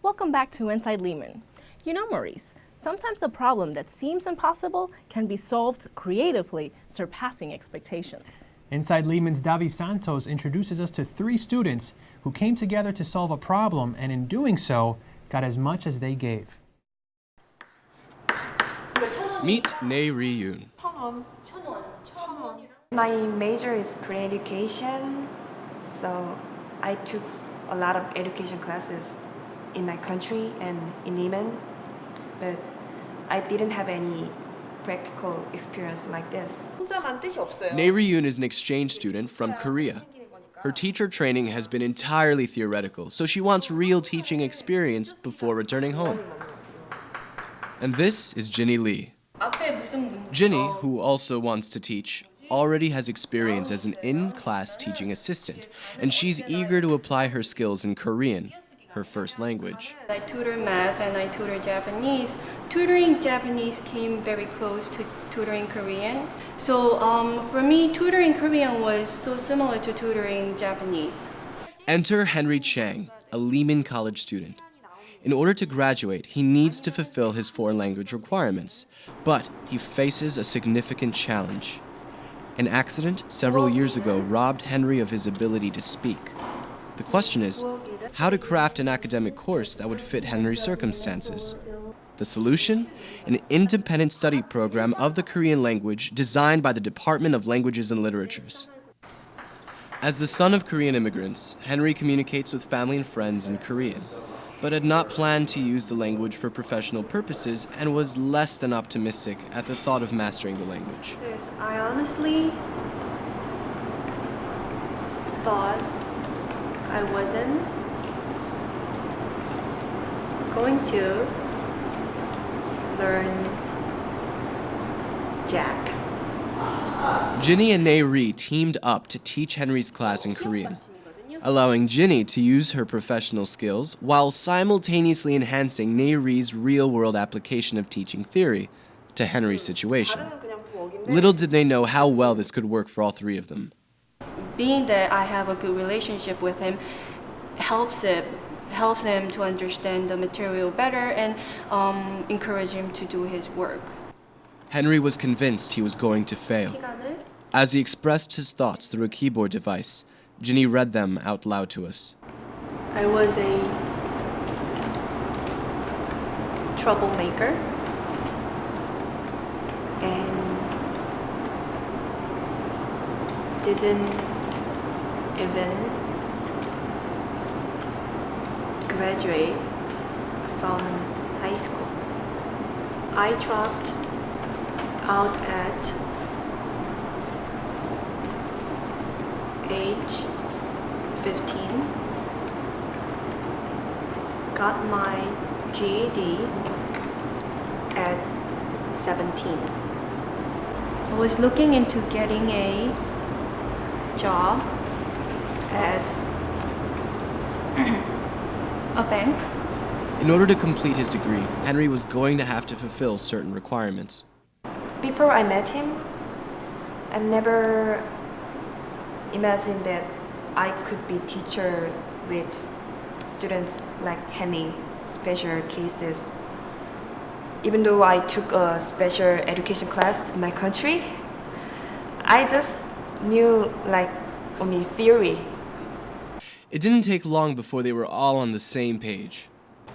Welcome back to Inside Lehman. You know, Maurice, sometimes a problem that seems impossible can be solved creatively, surpassing expectations. Inside Lehman's Davi Santos introduces us to 3 students who came together to solve a problem and in doing so, got as much as they gave. Meet Nae Ri-yoon. My major is Korean education, so I took a lot of education classes in my country and in Lehman, but I didn't have any practical experience like this. Nae Ri-yoon is an exchange student from Korea. Her teacher training has been entirely theoretical, so she wants real teaching experience before returning home. And this is Jinny Lee. Jinny, who also wants to teach, already has experience as an in-class teaching assistant, and she's eager to apply her skills in Korean, her first language. I tutor math and I tutor Japanese. Tutoring Japanese came very close to tutoring Korean. So for me, tutoring Korean was so similar to tutoring Japanese. Enter Henry Chang, a Lehman College student. In order to graduate, he needs to fulfill his foreign language requirements, but he faces a significant challenge. An accident several years ago robbed Henry of his ability to speak. The question is, how to craft an academic course that would fit Henry's circumstances? The solution? An independent study program of the Korean language designed by the Department of Languages and Literatures. As the son of Korean immigrants, Henry communicates with family and friends in Korean, but had not planned to use the language for professional purposes and was less than optimistic at the thought of mastering the language. I honestly thought I wasn't going to learn Jack. Jinny and Nae Ri teamed up to teach Henry's class in Korean, allowing Jinny to use her professional skills while simultaneously enhancing Nae Ri's real-world application of teaching theory to Henry's situation. Little did they know how well this could work for all 3 of them. Being that I have a good relationship with him helps them to understand the material better and encourage him to do his work. Henry was convinced he was going to fail. As he expressed his thoughts through a keyboard device, Jinny read them out loud to us. I was a troublemaker and didn't even graduate from high school. I dropped out at age 15, got my GED at 17. I was looking into getting a job at a bank. In order to complete his degree, Henry was going to have to fulfill certain requirements. Before I met him, I've never imagined that I could be teacher with students like Henry, special cases. Even though I took a special education class in my country, I just knew like only theory. It didn't take long before they were all on the same page.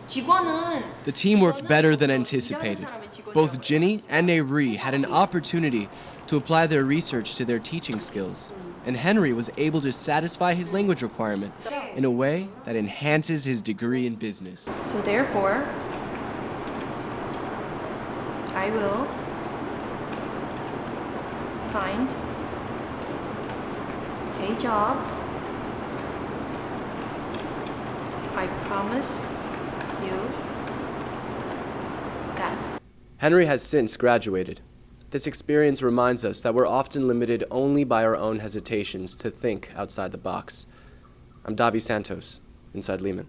The team worked better than anticipated. Both Jinny and Nae Ri had an opportunity to apply their research to their teaching skills, and Henry was able to satisfy his language requirement in a way that enhances his degree in business. So therefore, I will find a job. I promise you that. Henry has since graduated. This experience reminds us that we're often limited only by our own hesitations to think outside the box. I'm Davi Santos, Inside Lehman.